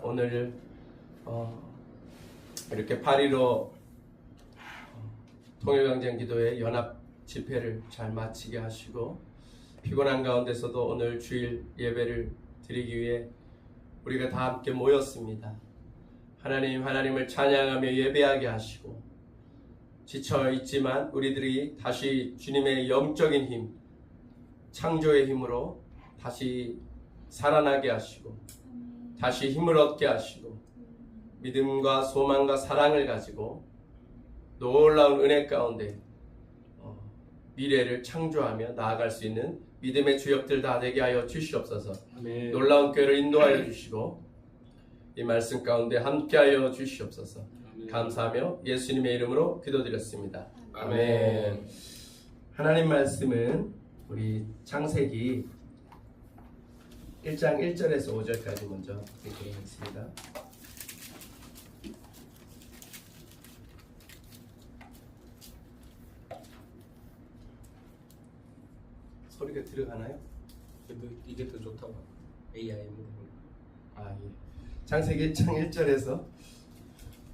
오늘 이렇게 8.15 통일강쟁기도회 연합 집회를 잘 마치게 하시고 피곤한 가운데서도 오늘 주일 예배를 드리기 위해 우리가 다 함께 모였습니다. 하나님을 찬양하며 예배하게 하시고 지쳐 있지만 우리들이 다시 주님의 영적인 힘, 창조의 힘으로 다시 살아나게 하시고 다시 힘을 얻게 하시고 믿음과 소망과 사랑을 가지고 놀라운 은혜 가운데 미래를 창조하며 나아갈 수 있는 믿음의 주역들 다 되게 하여 주시옵소서. 아멘. 놀라운 교회를 인도하여 주시고 이 말씀 가운데 함께하여 주시옵소서. 아멘. 감사하며 예수님의 이름으로 기도드렸습니다. 아멘. 하나님 말씀은 우리 창세기 1장 1절에서 5절까지 먼저 읽도록 하겠습니다. 소리가 들어가나요? 이게 더 좋다고 AI 물어보니까. 예. 창세기 1장 1절에서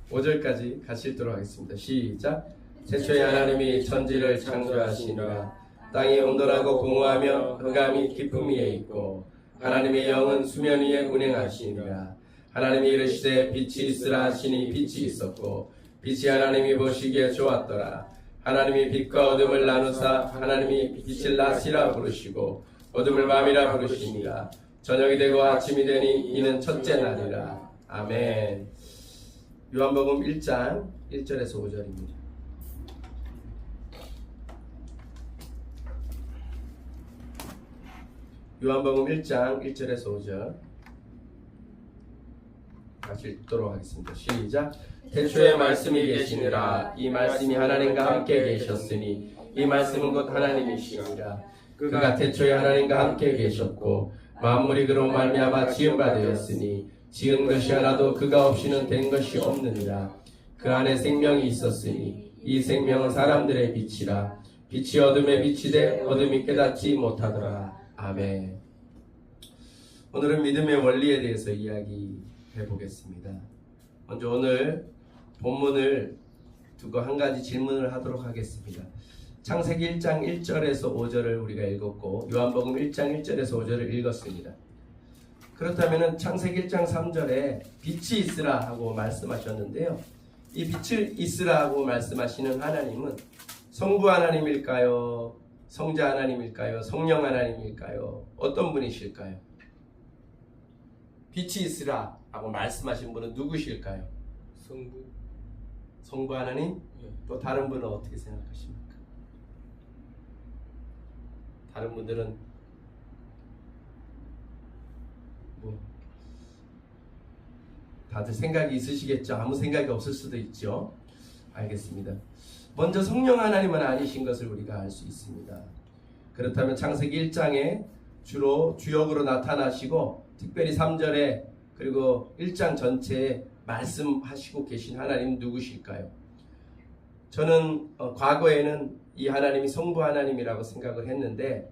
5절까지 같이 읽도록 하겠습니다. 시작. 태초에 하나님이 천지를 창조하시니라. 땅이 온돌하고 공허하며 흑암이 깊음 위에 있고 하나님의 영은 수면 위에 운행하시니라. 하나님이 이르시되 빛이 있으라 하시니 빛이 있었고 빛이 하나님이 보시기에 좋았더라. 하나님이 빛과 어둠을 나누사 하나님이 빛을 낮이라 부르시고 어둠을 밤이라 부르시니라. 저녁이 되고 아침이 되니 이는 첫째 날이라. 아멘. 요한복음 1장 1절에서 5절입니다. 요한복음 1장 1절에서 5절 같이 읽도록 하겠습니다. 시작. 태초에 말씀이 계시니라. 이 말씀이 하나님과 함께 계셨으니 이 말씀은 곧 하나님이시니라. 그가 태초에 하나님과 함께 계셨고 만물이 그로 말미암아 지은 바 되었으니 지은 것이 하나도 그가 없이는 된 것이 없느니라. 그 안에 생명이 있었으니 이 생명은 사람들의 빛이라. 빛이 어둠에 비치되 어둠이 깨닫지 못하더라. 아멘. 오늘은 믿음의 원리에 대해서 이야기해 보겠습니다. 먼저 오늘 본문을 두고 한 가지 질문을 하도록 하겠습니다. 창세기 1장 1절에서 5절을 우리가 읽었고 요한복음 1장 1절에서 5절을 읽었습니다. 그렇다면 창세기 1장 3절에 빛이 있으라 하고 말씀하셨는데요. 이 빛을 있으라 하고 말씀하시는 하나님은 성부 하나님일까요? 성자 하나님일까요? 성령 하나님일까요? 어떤 분이실까요? 빛이 있으라 하고 말씀하신 분은 누구실까요? 성부 하나님? 또 다른 분은 어떻게 생각하십니까? 다른 분들은 다들 생각이 있으시겠죠? 아무 생각이 없을 수도 있죠. 알겠습니다. 먼저 성령 하나님은 아니신 것을 우리가 알 수 있습니다. 그렇다면 창세기 1장에 주로 주역으로 나타나시고 특별히 3절에 그리고 1장 전체에 말씀하시고 계신 하나님 누구실까요? 저는 과거에는 이 하나님이 성부 하나님이라고 생각을 했는데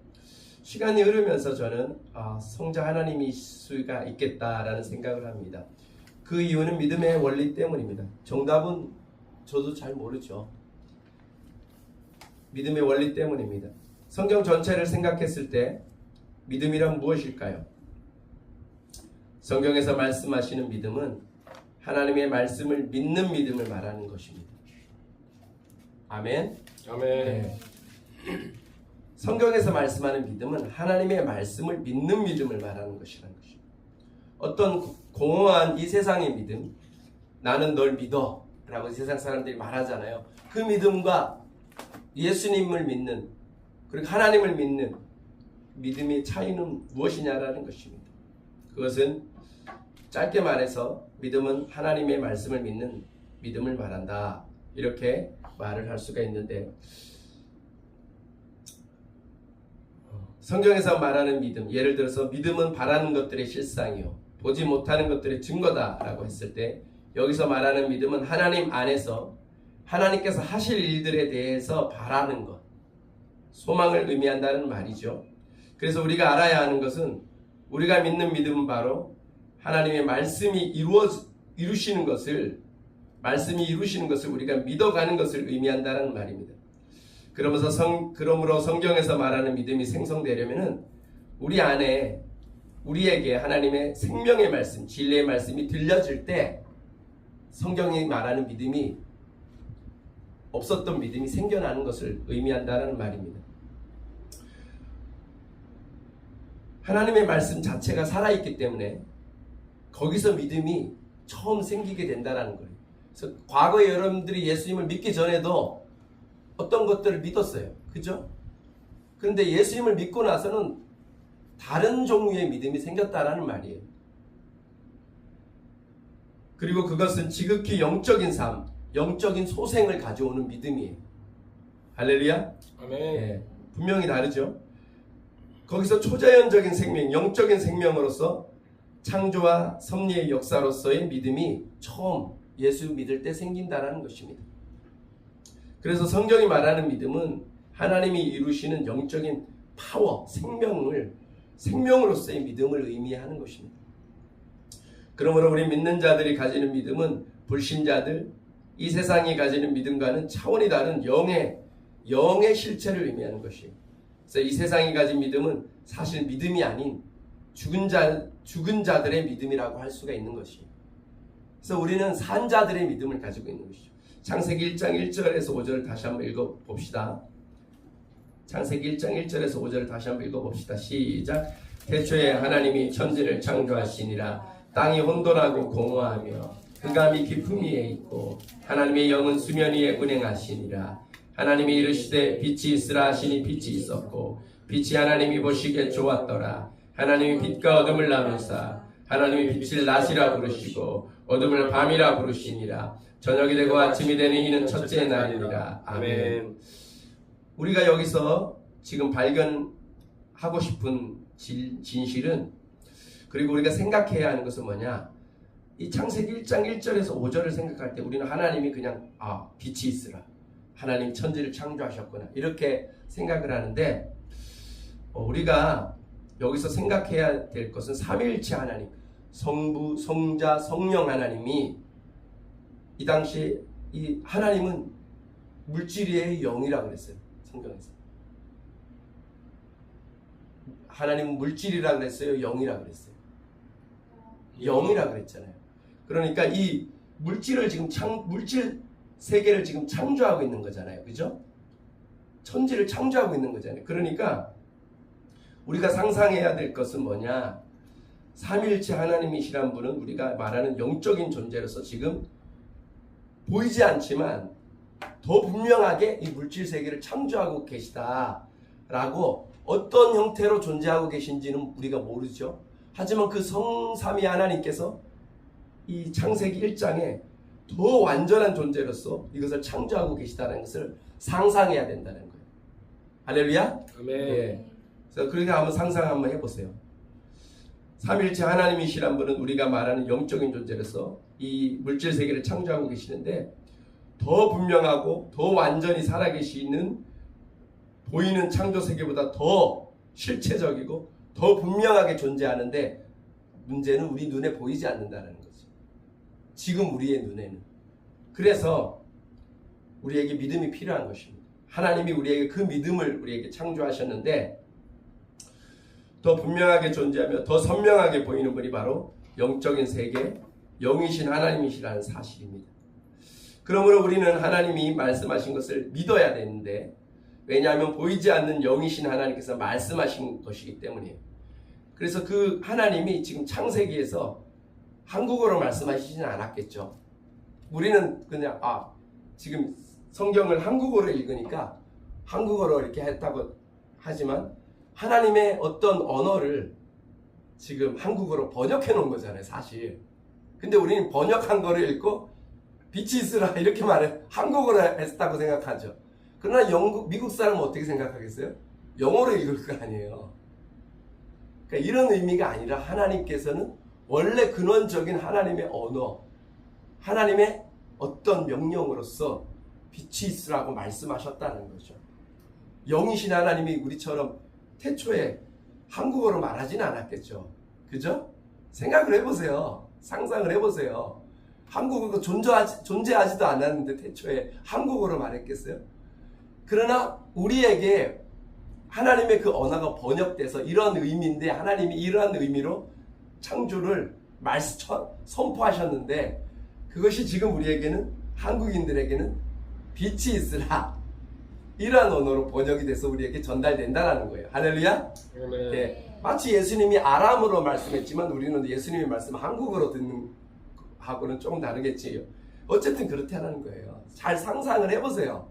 시간이 흐르면서 저는 성자 하나님일 수가 있겠다라는 생각을 합니다. 그 이유는 믿음의 원리 때문입니다. 정답은 저도 잘 모르죠. 믿음의 원리 때문입니다. 성경 전체를 생각했을 때 믿음이란 무엇일까요? 성경에서 말씀하시는 믿음은 하나님의 말씀을 믿는 믿음을 말하는 것입니다. 아멘. 아멘. 네. 성경에서 말씀하는 믿음은 하나님의 말씀을 믿는 믿음을 말하는 것이라는 것입니다. 어떤 공허한 이 세상의 믿음, 나는 널 믿어 라고 세상 사람들이 말하잖아요. 그 믿음과 예수님을 믿는 그리고 하나님을 믿는 믿음의 차이는 무엇이냐라는 것입니다. 그것은 짧게 말해서 믿음은 하나님의 말씀을 믿는 믿음을 말한다. 이렇게 말을 할 수가 있는데 성경에서 말하는 믿음, 예를 들어서 믿음은 바라는 것들의 실상이요 보지 못하는 것들의 증거다라고 했을 때 여기서 말하는 믿음은 하나님 안에서 하나님께서 하실 일들에 대해서 바라는 것, 소망을 의미한다는 말이죠. 그래서 우리가 알아야 하는 것은 우리가 믿는 믿음은 바로 하나님의 말씀이 이루시는 것을 우리가 믿어가는 것을 의미한다는 말입니다. 그러므로 성경에서 말하는 믿음이 생성되려면은 우리 안에 우리에게 하나님의 생명의 말씀, 진리의 말씀이 들려질 때 성경이 말하는 믿음이 없었던 믿음이 생겨나는 것을 의미한다는 말입니다. 하나님의 말씀 자체가 살아있기 때문에 거기서 믿음이 처음 생기게 된다는 거예요. 그래서 과거에 여러분들이 예수님을 믿기 전에도 어떤 것들을 믿었어요. 그죠? 그런데 예수님을 믿고 나서는 다른 종류의 믿음이 생겼다라는 말이에요. 그리고 그것은 지극히 영적인 삶, 영적인 소생을 가져오는 믿음이에요. 할렐루야? 아멘. 네, 분명히 다르죠. 거기서 초자연적인 생명, 영적인 생명으로서 창조와 섭리의 역사로서의 믿음이 처음 예수 믿을 때 생긴다라는 것입니다. 그래서 성경이 말하는 믿음은 하나님이 이루시는 영적인 파워, 생명으로서의 믿음을 의미하는 것입니다. 그러므로 우리 믿는 자들이 가지는 믿음은 불신자들, 이 세상이 가지는 믿음과는 차원이 다른 영의 실체를 의미하는 것이에요. 그래서 이 세상이 가진 믿음은 사실 믿음이 아닌 죽은 자들의 믿음이라고 할 수가 있는 것이에요. 그래서 우리는 산 자들의 믿음을 가지고 있는 것이죠. 창세기 1장 1절에서 5절을 다시 한번 읽어봅시다. 창세기 1장 1절에서 5절을 다시 한번 읽어봅시다. 시작. 태초에 하나님이 천지를 창조하시니라. 땅이 혼돈하고 공허하며 흑암이 깊음 위에 있고 하나님의 영은 수면 위에 운행하시니라. 하나님이 이르시되 빛이 있으라 하시니 빛이 있었고 빛이 하나님이 보시기에 좋았더라. 하나님이 빛과 어둠을 나누사 하나님이 빛을 낮이라 부르시고 어둠을 밤이라 부르시니라. 저녁이 되고 아침이 되는 이는 첫째 날이니라. 아멘. 우리가 여기서 지금 발견하고 싶은 진실은, 그리고 우리가 생각해야 하는 것은 뭐냐, 이 창세기 1장 1절에서 5절을 생각할 때 우리는 하나님이 그냥 빛이 있으라, 하나님 천지를 창조하셨구나, 이렇게 생각을 하는데, 우리가 여기서 생각해야 될 것은 삼위일체 하나님, 성부, 성자, 성령 하나님이, 이 당시에 이 하나님은 물질의 영이라고 그랬어요. 성경에서 하나님은 물질이라고 그랬어요? 영이라고 그랬어요? 영이라고 그랬잖아요. 그러니까 이 물질을 지금 물질 세계를 지금 창조하고 있는 거잖아요. 그죠? 천지를 창조하고 있는 거잖아요. 그러니까 우리가 상상해야 될 것은 뭐냐, 삼위일체 하나님이시란 분은 우리가 말하는 영적인 존재로서 지금 보이지 않지만 더 분명하게 이 물질 세계를 창조하고 계시다라고, 어떤 형태로 존재하고 계신지는 우리가 모르죠. 하지만 그 성삼위 하나님께서 이 창세기 1장에 더 완전한 존재로서 이것을 창조하고 계시다는 것을 상상해야 된다는 거예요. 할렐루야? 아멘. 예. 그래서 그러니까 한번 상상 한번 해보세요. 삼일체 하나님이시란 분은 우리가 말하는 영적인 존재로서 이 물질 세계를 창조하고 계시는데, 더 분명하고 더 완전히 살아계시는 보이는 창조 세계보다 더 실체적이고 더 분명하게 존재하는데, 문제는 우리 눈에 보이지 않는다는 거죠. 지금 우리의 눈에는. 그래서 우리에게 믿음이 필요한 것입니다. 하나님이 우리에게 그 믿음을 우리에게 창조하셨는데, 더 분명하게 존재하며 더 선명하게 보이는 분이 바로 영적인 세계, 영이신 하나님이시라는 사실입니다. 그러므로 우리는 하나님이 말씀하신 것을 믿어야 되는데, 왜냐하면 보이지 않는 영이신 하나님께서 말씀하신 것이기 때문이에요. 그래서 그 하나님이 지금 창세기에서 한국어로 말씀하시지는 않았겠죠. 우리는 그냥 지금 성경을 한국어로 읽으니까 한국어로 이렇게 했다고 하지만, 하나님의 어떤 언어를 지금 한국어로 번역해 놓은 거잖아요, 사실. 근데 우리는 번역한 거를 읽고 빛이 있으라 이렇게 말해 한국어로 했다고 생각하죠. 그러나 미국 사람은 어떻게 생각하겠어요? 영어로 읽을 거 아니에요. 그러니까 이런 의미가 아니라, 하나님께서는 원래 근원적인 하나님의 언어, 하나님의 어떤 명령으로서 빛이 있으라고 말씀하셨다는 거죠. 영이신 하나님이 우리처럼 태초에 한국어로 말하지는 않았겠죠. 그죠? 생각을 해보세요. 상상을 해보세요. 한국어가 존재하지도 않았는데 태초에 한국어로 말했겠어요? 그러나 우리에게 하나님의 그 언어가 번역돼서 이런 의미인데 하나님이 이러한 의미로 창조를 선포하셨는데 그것이 지금 우리에게는 한국인들에게는 빛이 있으라 이러한 언어로 번역이 돼서 우리에게 전달된다는 거예요. 할렐루야. 네. 마치 예수님이 아람어로 말씀했지만 우리는 예수님의 말씀 한국어로 듣는 하고는 조금 다르겠지요. 어쨌든 그렇다는 거예요. 잘 상상을 해보세요.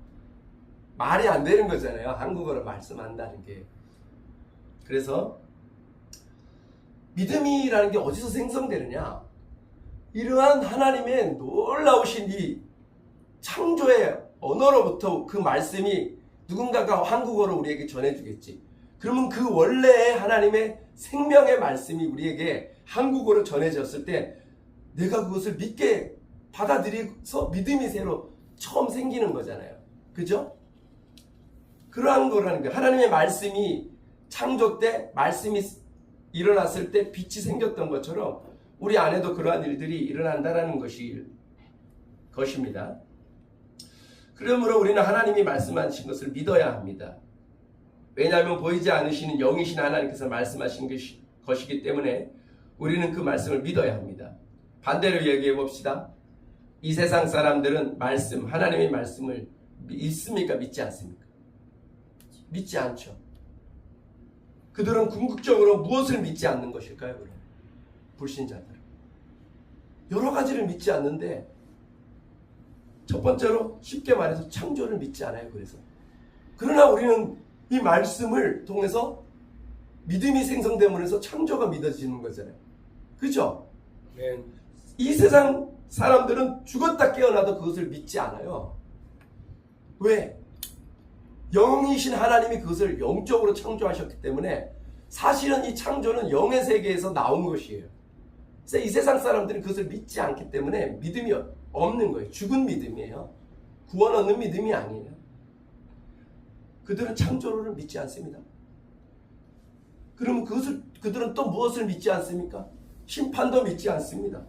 말이 안 되는 거잖아요. 한국어로 말씀한다는 게. 그래서 믿음이라는 게 어디서 생성되느냐? 이러한 하나님의 놀라우신 이 창조의 언어로부터 그 말씀이 누군가가 한국어로 우리에게 전해주겠지. 그러면 그 원래의 하나님의 생명의 말씀이 우리에게 한국어로 전해졌을 때 내가 그것을 믿게 받아들여서 믿음이 새로 처음 생기는 거잖아요. 그죠? 그러한 거라는 거예요. 하나님의 말씀이 창조 때 말씀이 일어났을 때 빛이 생겼던 것처럼 우리 안에도 그러한 일들이 일어난다는 것입니다. 그러므로 우리는 하나님이 말씀하신 것을 믿어야 합니다. 왜냐하면 보이지 않으시는 영이신 하나님께서 말씀하신 것이기 때문에 우리는 그 말씀을 믿어야 합니다. 반대로 얘기해 봅시다. 이 세상 사람들은 하나님의 말씀을 믿습니까? 믿지 않습니까? 믿지 않죠. 그들은 궁극적으로 무엇을 믿지 않는 것일까요? 그럼? 불신자들. 여러 가지를 믿지 않는데 첫 번째로 쉽게 말해서 창조를 믿지 않아요. 그러나 우리는 이 말씀을 통해서 믿음이 생성되면서 창조가 믿어지는 거잖아요. 그죠? 네. 이 세상 사람들은 죽었다 깨어나도 그것을 믿지 않아요. 왜? 영이신 하나님이 그것을 영적으로 창조하셨기 때문에 사실은 이 창조는 영의 세계에서 나온 것이에요. 그래서 이 세상 사람들은 그것을 믿지 않기 때문에 믿음이 없는 거예요. 죽은 믿음이에요. 구원 얻는 믿음이 아니에요. 그들은 창조를 믿지 않습니다. 그러면 그들은 또 무엇을 믿지 않습니까? 심판도 믿지 않습니다.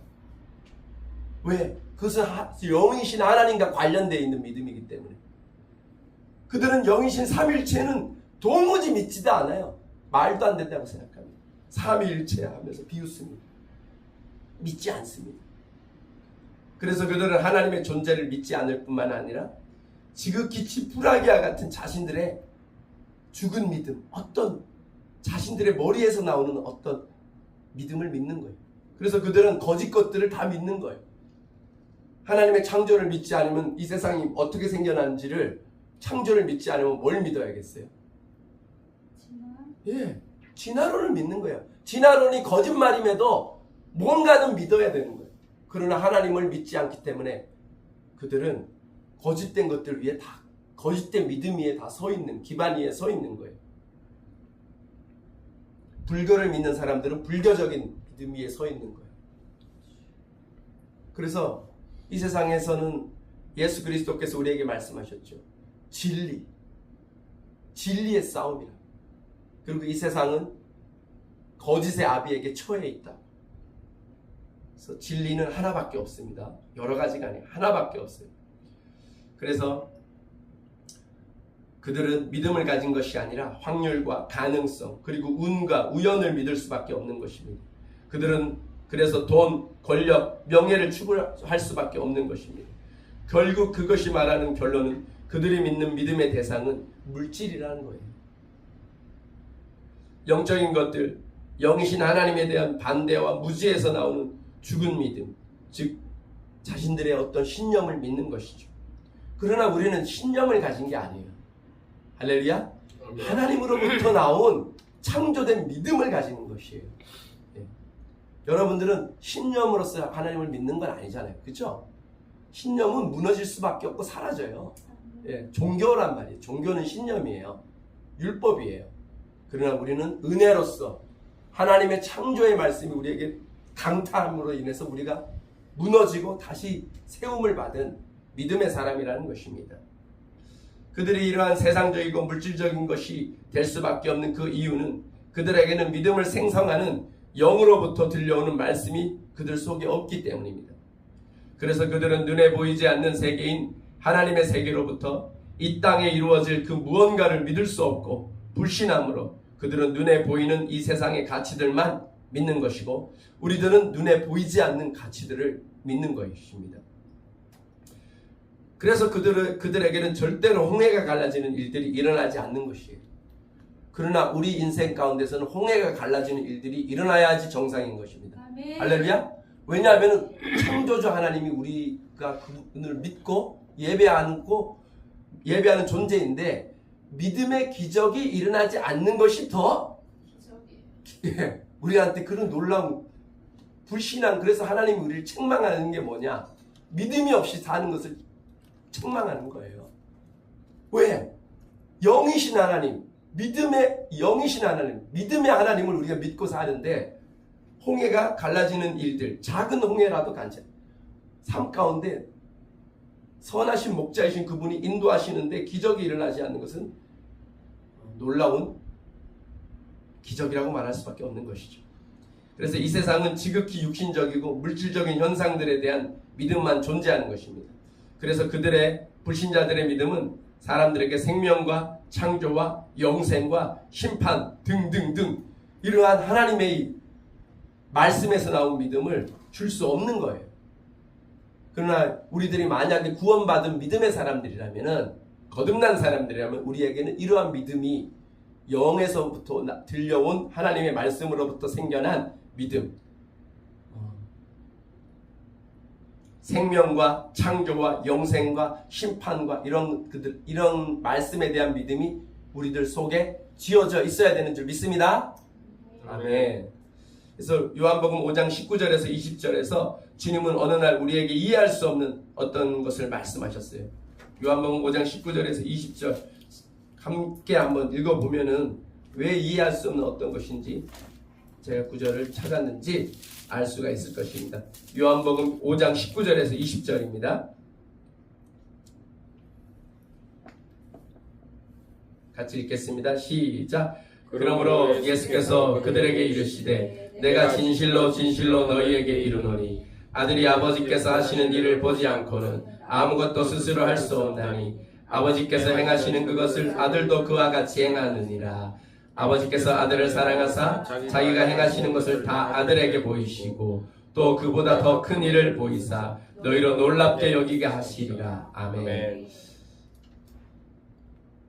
왜? 그것은 영이신 하나님과 관련되어 있는 믿음이기 때문에. 그들은 영이신 삼일체는 도무지 믿지도 않아요. 말도 안 된다고 생각합니다. 삼위일체 하면서 비웃습니다. 믿지 않습니다. 그래서 그들은 하나님의 존재를 믿지 않을 뿐만 아니라 지극히 지푸라기와 같은 자신들의 죽은 믿음, 어떤 자신들의 머리에서 나오는 어떤 믿음을 믿는 거예요. 그래서 그들은 거짓 것들을 다 믿는 거예요. 하나님의 창조를 믿지 않으면 이 세상이 어떻게 생겨난지를 창조를 믿지 않으면 뭘 믿어야겠어요? 진화론을 믿는 거예요. 진화론이 거짓말임에도 뭔가는 믿어야 되는 거예요. 그러나 하나님을 믿지 않기 때문에 그들은 거짓된 것들 위에 다 거짓된 믿음 위에 다 서 있는 기반 위에 서 있는 거예요. 불교를 믿는 사람들은 불교적인 믿음 위에 서 있는 거예요. 그래서 이 세상에서는 예수 그리스도께서 우리에게 말씀하셨죠. 진리의 싸움이라. 그리고 이 세상은 거짓의 아비에게 처해 있다. 그래서 진리는 하나밖에 없습니다. 여러 가지가 아니에요. 하나밖에 없어요. 그래서 그들은 믿음을 가진 것이 아니라 확률과 가능성 그리고 운과 우연을 믿을 수밖에 없는 것입니다. 그들은 그래서 돈, 권력, 명예를 추구할 수밖에 없는 것입니다. 결국 그것이 말하는 결론은 그들이 믿는 믿음의 대상은 물질이라는 거예요. 영적인 것들, 영이신 하나님에 대한 반대와 무지에서 나오는 죽은 믿음, 즉 자신들의 어떤 신념을 믿는 것이죠. 그러나 우리는 신념을 가진 게 아니에요. 할렐루야. 하나님으로부터 나온 창조된 믿음을 가지는 것이에요. 여러분들은 신념으로서 하나님을 믿는 건 아니잖아요. 그렇죠? 신념은 무너질 수밖에 없고 사라져요. 종교란 말이에요. 종교는 신념이에요. 율법이에요. 그러나 우리는 은혜로서 하나님의 창조의 말씀이 우리에게 강타함으로 인해서 우리가 무너지고 다시 세움을 받은 믿음의 사람이라는 것입니다. 그들이 이러한 세상적이고 물질적인 것이 될 수밖에 없는 그 이유는 그들에게는 믿음을 생성하는 영으로부터 들려오는 말씀이 그들 속에 없기 때문입니다. 그래서 그들은 눈에 보이지 않는 세계인 하나님의 세계로부터 이 땅에 이루어질 그 무언가를 믿을 수 없고 불신함으로 그들은 눈에 보이는 이 세상의 가치들만 믿는 것이고 우리들은 눈에 보이지 않는 가치들을 믿는 것입니다. 그래서 그들에게는 절대로 홍해가 갈라지는 일들이 일어나지 않는 것이에요. 그러나 우리 인생 가운데서는 홍해가 갈라지는 일들이 일어나야지 정상인 것입니다. 아멘. 할렐루야. 왜냐하면 창조주 하나님이 우리가 그분을 믿고 예배하는 존재인데 믿음의 기적이 일어나지 않는 것이 더 우리한테 그런 놀라운 불신앙. 그래서 하나님이 우리를 책망하는 게 뭐냐? 믿음이 없이 사는 것을 책망하는 거예요. 왜? 영이신 하나님, 믿음의 영이신 하나님, 믿음의 하나님을 우리가 믿고 사는데 홍해가 갈라지는 일들, 작은 홍해라도 괜찮아요. 삶 가운데 선하신 목자이신 그분이 인도하시는데 기적이 일어나지 않는 것은 놀라운 기적이라고 말할 수밖에 없는 것이죠. 그래서 이 세상은 지극히 육신적이고 물질적인 현상들에 대한 믿음만 존재하는 것입니다. 그래서 그들의 불신자들의 믿음은 사람들에게 생명과 창조와 영생과 심판 등등등 이러한 하나님의 말씀에서 나온 믿음을 줄 수 없는 거예요. 그러나 우리들이 만약에 구원받은 믿음의 사람들이라면, 거듭난 사람들이라면 우리에게는 이러한 믿음이 영에서부터 들려온 하나님의 말씀으로부터 생겨난 믿음, 생명과 창조와 영생과 심판과 이런 말씀에 대한 믿음이 우리들 속에 지어져 있어야 되는 줄 믿습니다. 아멘. 그래서 요한복음 5장 19절에서 20절에서 주님은 어느 날 우리에게 이해할 수 없는 어떤 것을 말씀하셨어요. 요한복음 5장 19절에서 20절 함께 한번 읽어보면은 왜 이해할 수 없는 어떤 것인지 제가 구절을 찾았는지 알 수가 있을 것입니다. 요한복음 5장 19절에서 20절입니다. 같이 읽겠습니다. 시작. 그러므로 예수께서 그들에게 이르시되 내가 진실로 진실로 너희에게 이르노니 아들이 아버지께서 하시는 일을 보지 않고는 아무것도 스스로 할 수 없나니 아버지께서 행하시는 그것을 아들도 그와 같이 행하느니라. 아버지께서 아들을 사랑하사 자기가 행하시는 것을 다 아들에게 보이시고 또 그보다 더 큰 일을 보이사 너희로 놀랍게 여기게 하시리라. 아멘.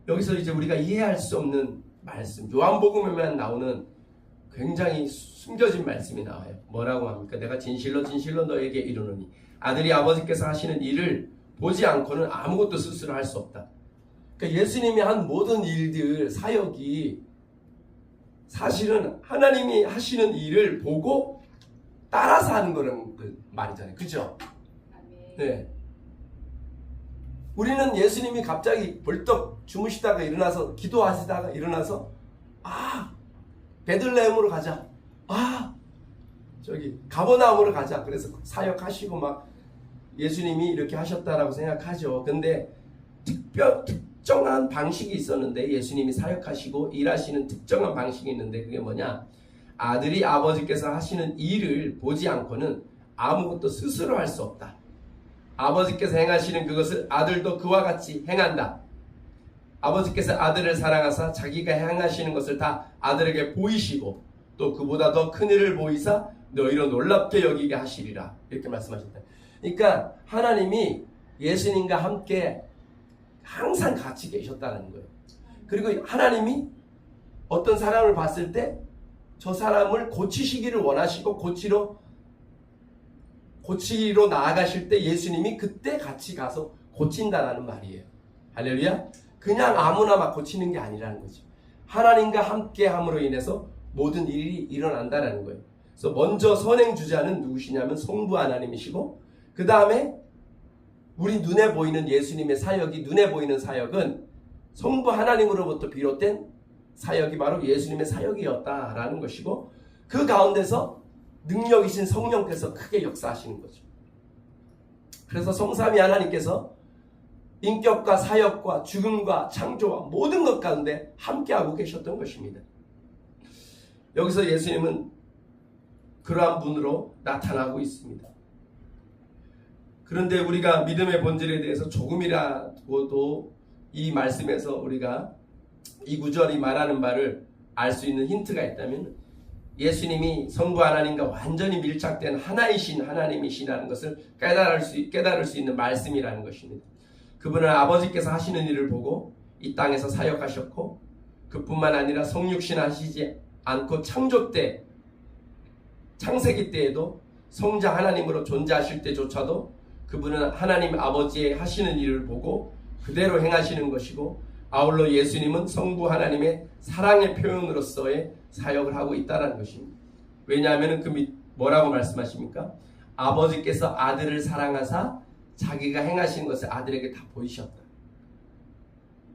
여기서 이제 우리가 이해할 수 없는 말씀, 요한복음에만 나오는 굉장히 숨겨진 말씀이 나와요. 뭐라고 합니까? 내가 진실로 진실로 너에게 이르노니 아들이 아버지께서 하시는 일을 보지 않고는 아무것도 스스로 할 수 없다. 그러니까 예수님이 한 모든 일들, 사역이 사실은 하나님이 하시는 일을 보고 따라서 하는 거라는 말이잖아요. 그죠? 네. 우리는 예수님이 갑자기 벌떡 주무시다가 일어나서 기도하시다가 일어나서 베들레헴으로 가자. 저기 가버나움으로 가자. 그래서 사역하시고 막 예수님이 이렇게 하셨다라고 생각하죠. 근데 특정한 방식이 있었는데 예수님이 사역하시고 일하시는 특정한 방식이 있는데 그게 뭐냐? 아들이 아버지께서 하시는 일을 보지 않고는 아무것도 스스로 할 수 없다. 아버지께서 행하시는 그것을 아들도 그와 같이 행한다. 아버지께서 아들을 사랑하사 자기가 행하시는 것을 다 아들에게 보이시고 또 그보다 더 큰 일을 보이사 너희로 놀랍게 여기게 하시리라. 이렇게 말씀하셨다. 그러니까 하나님이 예수님과 함께 항상 같이 계셨다는 거예요. 그리고 하나님이 어떤 사람을 봤을 때 저 사람을 고치시기를 원하시고 고치러 나아가실 때 예수님이 그때 같이 가서 고친다라는 말이에요. 할렐루야. 그냥 아무나 막 고치는 게 아니라는 거죠. 하나님과 함께 함으로 인해서 모든 일이 일어난다라는 거예요. 그래서 먼저 선행주자는 누구시냐면 성부 하나님이시고 그 다음에 우리 눈에 보이는 예수님의 사역이, 눈에 보이는 사역은 성부 하나님으로부터 비롯된 사역이 바로 예수님의 사역이었다라는 것이고 그 가운데서 능력이신 성령께서 크게 역사하시는 거죠. 그래서 성삼위 하나님께서 인격과 사역과 죽음과 창조와 모든 것 가운데 함께하고 계셨던 것입니다. 여기서 예수님은 그러한 분으로 나타나고 있습니다. 그런데 우리가 믿음의 본질에 대해서 조금이라도 이 말씀에서 우리가 이 구절이 말하는 바를 알 수 있는 힌트가 있다면 예수님이 성부 하나님과 완전히 밀착된 하나이신 하나님이시라는 것을 깨달을 수 있는 말씀이라는 것입니다. 그분은 아버지께서 하시는 일을 보고 이 땅에서 사역하셨고 그뿐만 아니라 성육신 하시지 않고 창조 때 창세기 때에도 성자 하나님으로 존재하실 때조차도 그분은 하나님 아버지의 하시는 일을 보고 그대로 행하시는 것이고 아울러 예수님은 성부 하나님의 사랑의 표현으로서의 사역을 하고 있다는 것입니다. 왜냐하면 뭐라고 말씀하십니까? 아버지께서 아들을 사랑하사 자기가 행하신 것을 아들에게 다 보이셨다.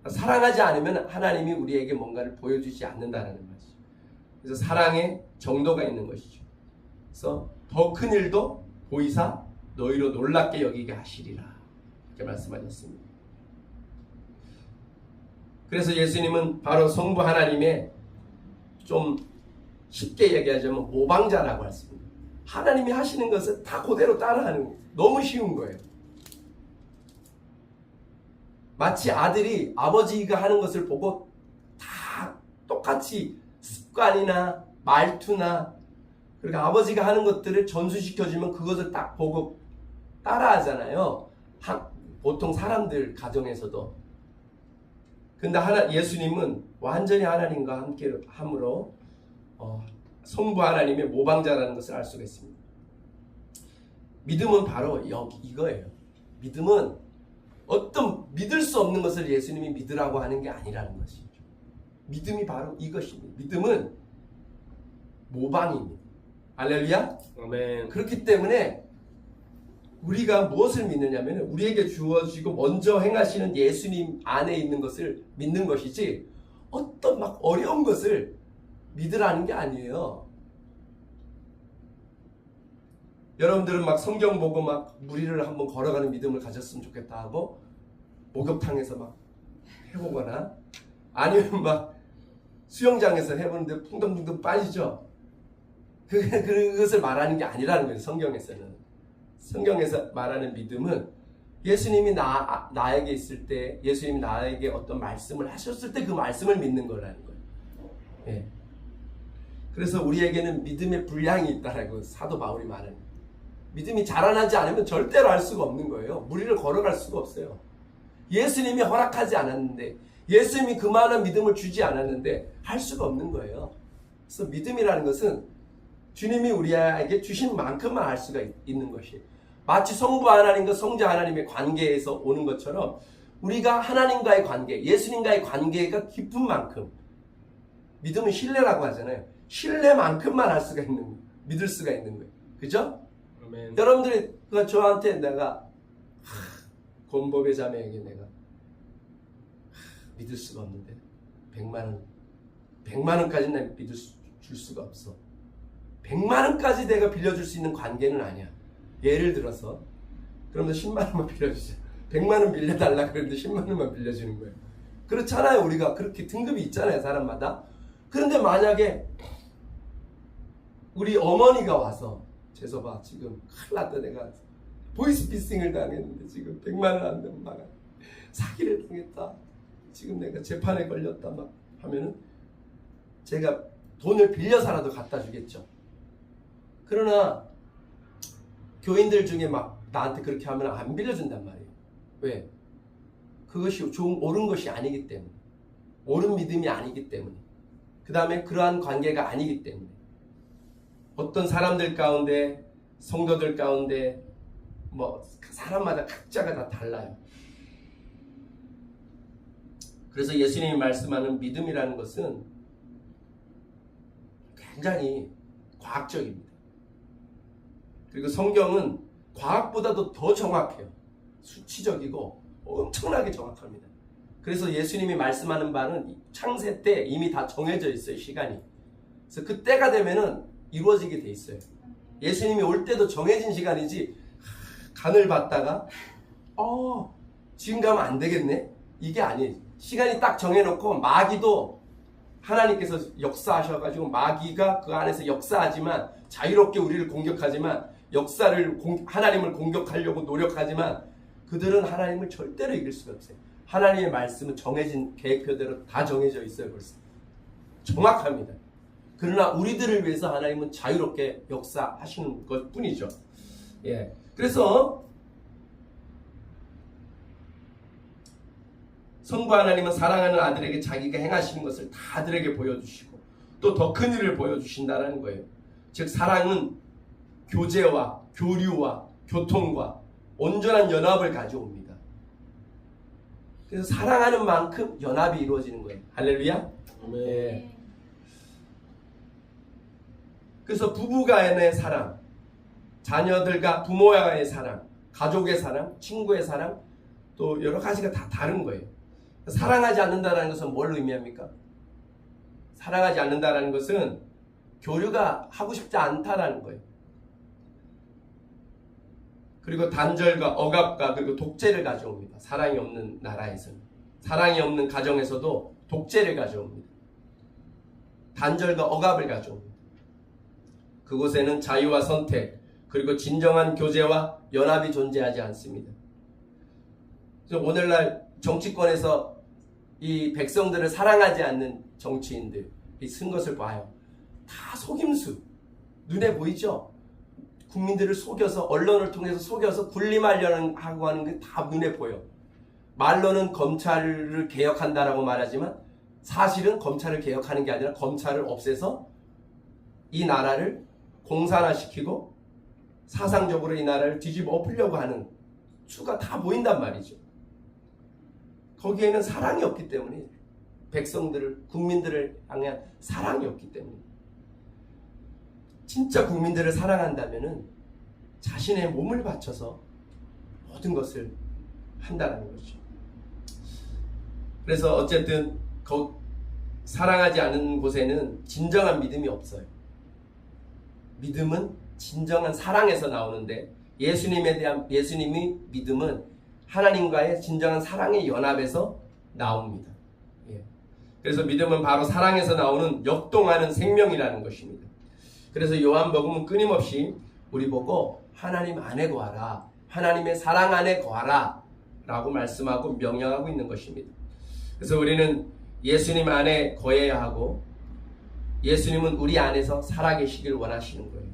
사랑하지 않으면 하나님이 우리에게 뭔가를 보여주지 않는다는 말이죠. 그래서 사랑의 정도가 있는 것이죠. 그래서 더 큰 일도 보이사 너희로 놀랍게 여기게 하시리라 이렇게 말씀하셨습니다. 그래서 예수님은 바로 성부 하나님의 좀 쉽게 얘기하자면 모방자라고 했습니다. 하나님이 하시는 것을 다 그대로 따라하는 거예요. 너무 쉬운 거예요. 마치 아들이 아버지가 하는 것을 보고 다 똑같이 습관이나 말투나 그러니까 아버지가 하는 것들을 전수시켜주면 그것을 딱 보고 따라하잖아요. 보통 사람들 가정에서도. 근데 예수님은 완전히 하나님과 함께 함으로 성부 하나님의 모방자라는 것을 알 수가 있습니다. 믿음은 바로 이거예요. 믿음은 어떤 믿을 수 없는 것을 예수님이 믿으라고 하는 게 아니라는 것이죠. 믿음이 바로 이것입니다. 믿음은 모방입니다. 할렐루야. 아멘. 그렇기 때문에 우리가 무엇을 믿느냐면 우리에게 주어지고 먼저 행하시는 예수님 안에 있는 것을 믿는 것이지 어떤 막 어려운 것을 믿으라는 게 아니에요. 여러분들은 막 성경 보고 막 무리를 한번 걸어가는 믿음을 가졌으면 좋겠다 하고 목욕탕에서 막 해보거나 아니면 막 수영장에서 해보는데 풍덩풍덩 빠지죠. 그것을 말하는 게 아니라는 거예요. 성경에서는. 성경에서 말하는 믿음은 예수님이 나에게 있을 때 예수님이 나에게 어떤 말씀을 하셨을 때 그 말씀을 믿는 거라는 거예요. 예. 그래서 우리에게는 믿음의 분량이 있다라고 사도 바울이 말하는 거예요. 믿음이 자라나지 않으면 절대로 할 수가 없는 거예요. 무리를 걸어갈 수가 없어요. 예수님이 허락하지 않았는데 예수님이 그만한 믿음을 주지 않았는데 할 수가 없는 거예요. 그래서 믿음이라는 것은 주님이 우리에게 주신 만큼만 할 수가 있는 것이에요. 마치 성부 하나님과 성자 하나님의 관계에서 오는 것처럼 우리가 하나님과의 관계, 예수님과의 관계가 깊은 만큼 믿음은 신뢰라고 하잖아요. 신뢰만큼만 할 수가 있는 거예요. 믿을 수가 있는 거예요. 그죠? 아멘. 여러분들이 저한테 내가 권법의 자매에게 내가 믿을 수가 없는데 100만 원까지는 내가 줄 수가 없어. 100만 원까지 내가 빌려줄 수 있는 관계는 아니야. 예를 들어서 그러면 10만 원만 빌려주자. 100만 원 빌려달라 그랬는데 10만 원만 빌려주는 거예요. 그렇잖아요. 우리가 그렇게 등급이 있잖아요. 사람마다. 그런데 만약에 우리 어머니가 와서 재서봐 지금 큰일 났다. 내가 보이스피싱을 당했는데 지금 100만 원 안 되면 막 사기를 당했다. 지금 내가 재판에 걸렸다 막 하면은 제가 돈을 빌려서라도 갖다 주겠죠. 그러나 교인들 중에 막 나한테 그렇게 하면 안 빌려준단 말이에요. 왜? 그것이 옳은 것이 아니기 때문에. 옳은 믿음이 아니기 때문에. 그 다음에 그러한 관계가 아니기 때문에. 어떤 사람들 가운데, 성도들 가운데 뭐 사람마다 각자가 다 달라요. 그래서 예수님이 말씀하는 믿음이라는 것은 굉장히 과학적입니다. 그리고 성경은 과학보다도 더 정확해요. 수치적이고 엄청나게 정확합니다. 그래서 예수님이 말씀하는 바는 창세 때 이미 다 정해져 있어요. 시간이. 그래서 그때가 되면은 이루어지게 돼 있어요. 예수님이 올 때도 정해진 시간이지 간을 봤다가 지금 가면 안 되겠네? 이게 아니에요. 시간이 딱 정해놓고 마귀도 하나님께서 역사하셔가지고 마귀가 그 안에서 역사하지만 자유롭게 우리를 공격하지만 하나님을 공격하려고 노력하지만 그들은 하나님을 절대로 이길 수가 없어요. 하나님의 말씀은 정해진 계획표대로 다 정해져 있어요. 벌써 정확합니다. 그러나 우리들을 위해서 하나님은 자유롭게 역사하시는 것 뿐이죠. 예. 그래서 성부 하나님은 사랑하는 아들에게 자기가 행하시는 것을 다 아들에게 보여주시고 또 더 큰 일을 보여주신다는 거예요. 즉 사랑은 교제와 교류와 교통과 온전한 연합을 가져옵니다. 그래서 사랑하는 만큼 연합이 이루어지는 거예요. 할렐루야. 예. 그래서 부부간의 사랑, 자녀들과 부모와의 사랑, 가족의 사랑, 친구의 사랑, 또 여러 가지가 다 다른 거예요. 사랑하지 않는다는 것은 뭘 의미합니까? 사랑하지 않는다는 것은 교류가 하고 싶지 않다라는 거예요. 그리고 단절과 억압과 그리고 독재를 가져옵니다. 사랑이 없는 나라에서는. 사랑이 없는 가정에서도 독재를 가져옵니다. 단절과 억압을 가져옵니다. 그곳에는 자유와 선택 그리고 진정한 교제와 연합이 존재하지 않습니다. 오늘날 정치권에서 이 백성들을 사랑하지 않는 정치인들이 쓴 것을 봐요. 다 속임수. 눈에 보이죠? 국민들을 속여서 언론을 통해서 속여서 군림하려는 하고 하는 게 다 눈에 보여. 말로는 검찰을 개혁한다라고 말하지만 사실은 검찰을 개혁하는 게 아니라 검찰을 없애서 이 나라를 공산화시키고 사상적으로 이 나라를 뒤집어 엎으려고 하는 수가 다 보인단 말이죠. 거기에는 사랑이 없기 때문에 백성들을 국민들을 향한 사랑이 없기 때문에 진짜 국민들을 사랑한다면은 자신의 몸을 바쳐서 모든 것을 한다는 거죠. 그래서 어쨌든 사랑하지 않은 곳에는 진정한 믿음이 없어요. 믿음은 진정한 사랑에서 나오는데 예수님이 믿음은 하나님과의 진정한 사랑의 연합에서 나옵니다. 예. 그래서 믿음은 바로 사랑에서 나오는 역동하는 생명이라는 것입니다. 그래서 요한복음은 끊임없이 우리 보고 하나님 안에 거하라, 하나님의 사랑 안에 거하라 라고 말씀하고 명령하고 있는 것입니다. 그래서 우리는 예수님 안에 거해야 하고 예수님은 우리 안에서 살아계시길 원하시는 거예요.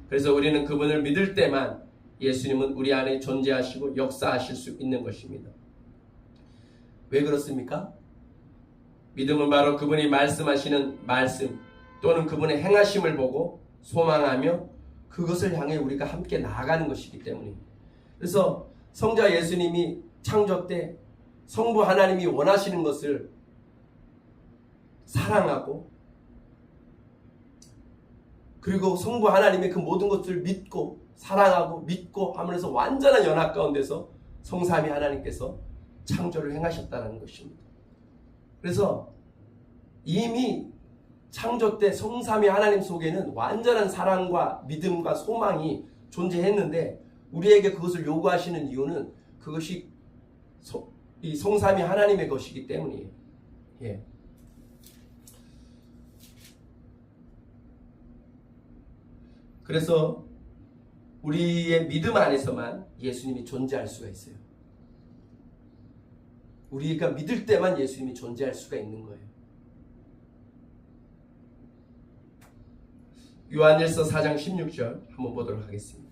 그래서 우리는 그분을 믿을 때만 예수님은 우리 안에 존재하시고 역사하실 수 있는 것입니다. 왜 그렇습니까? 믿음은 바로 그분이 말씀하시는 말씀 또는 그분의 행하심을 보고 소망하며 그것을 향해 우리가 함께 나아가는 것이기 때문입니다. 그래서 성자 예수님이 창조 때 성부 하나님이 원하시는 것을 사랑하고 그리고 성부 하나님의 그 모든 것들을 믿고 사랑하고 믿고 하면서 완전한 연합 가운데서 성삼위 하나님께서 창조를 행하셨다는 것입니다. 그래서 이미 창조 때 성삼위 하나님 속에는 완전한 사랑과 믿음과 소망이 존재했는데 우리에게 그것을 요구하시는 이유는 그것이 이 성삼위 하나님의 것이기 때문이에요. 예. 그래서 우리의 믿음 안에서만 예수님이 존재할 수가 있어요. 우리가 믿을 때만 예수님이 존재할 수가 있는 거예요. 요한일서 4장 16절 한번 보도록 하겠습니다.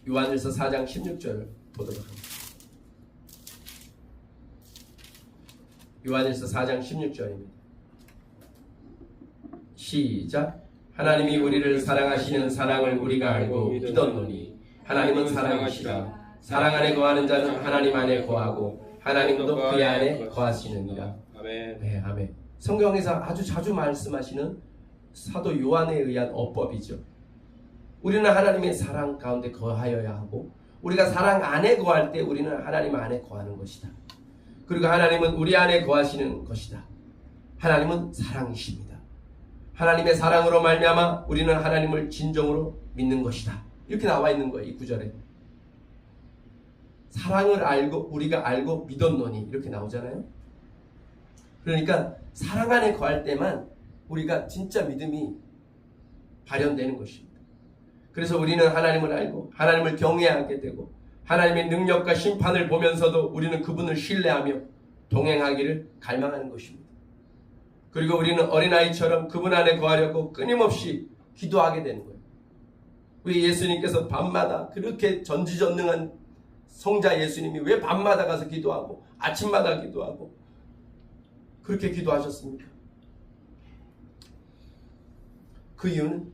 요한일서 4장 16절을 보도록 합니다. 요한일서 4장 16절입니다. 시작. 하나님이 우리를 사랑하시는 사랑을 우리가 알고 믿었노니 하나님은 사랑이시라. 사랑 안에 거하는 자는 하나님 안에 거하고 하나님도 그의 안에 거하시느니라. 아멘. 네, 아멘. 성경에서 아주 자주 말씀하시는 사도 요한에 의한 어법이죠. 우리는 하나님의 사랑 가운데 거하여야 하고 우리가 사랑 안에 거할 때 우리는 하나님 안에 거하는 것이다. 그리고 하나님은 우리 안에 거하시는 것이다. 하나님은 사랑이십니다. 하나님의 사랑으로 말미암아 우리는 하나님을 진정으로 믿는 것이다. 이렇게 나와 있는 거예요. 이 구절에. 사랑을 알고 우리가 알고 믿었노니 이렇게 나오잖아요. 그러니까 사랑 안에 거할 때만 우리가 진짜 믿음이 발현되는 것입니다. 그래서 우리는 하나님을 알고 하나님을 경외하게 되고 하나님의 능력과 심판을 보면서도 우리는 그분을 신뢰하며 동행하기를 갈망하는 것입니다. 그리고 우리는 어린아이처럼 그분 안에 거하려고 끊임없이 기도하게 되는 거예요. 왜 예수님께서 밤마다 그렇게 전지전능한 성자 예수님이 왜 밤마다 가서 기도하고 아침마다 기도하고 그렇게 기도하셨습니까? 그 이유는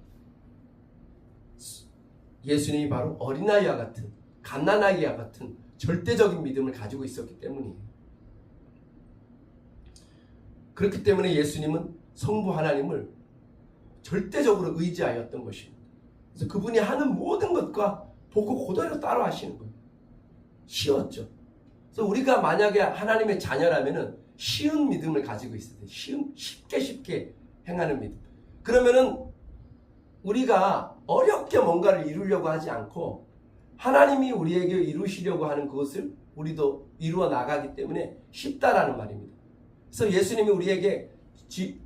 예수님이 바로 어린아이와 같은 갓난아기와 같은 절대적인 믿음을 가지고 있었기 때문이에요. 그렇기 때문에 예수님은 성부 하나님을 절대적으로 의지하였던 것입니다. 그래서 그분이 하는 모든 것과 보고 그대로 따라 하시는 거예요. 쉬웠죠. 그래서 우리가 만약에 하나님의 자녀라면은 쉬운 믿음을 가지고 있어야 돼요. 쉽게 행하는 믿음. 그러면은 우리가 어렵게 뭔가를 이루려고 하지 않고 하나님이 우리에게 이루시려고 하는 그것을 우리도 이루어 나가기 때문에 쉽다라는 말입니다. 그래서 예수님이 우리에게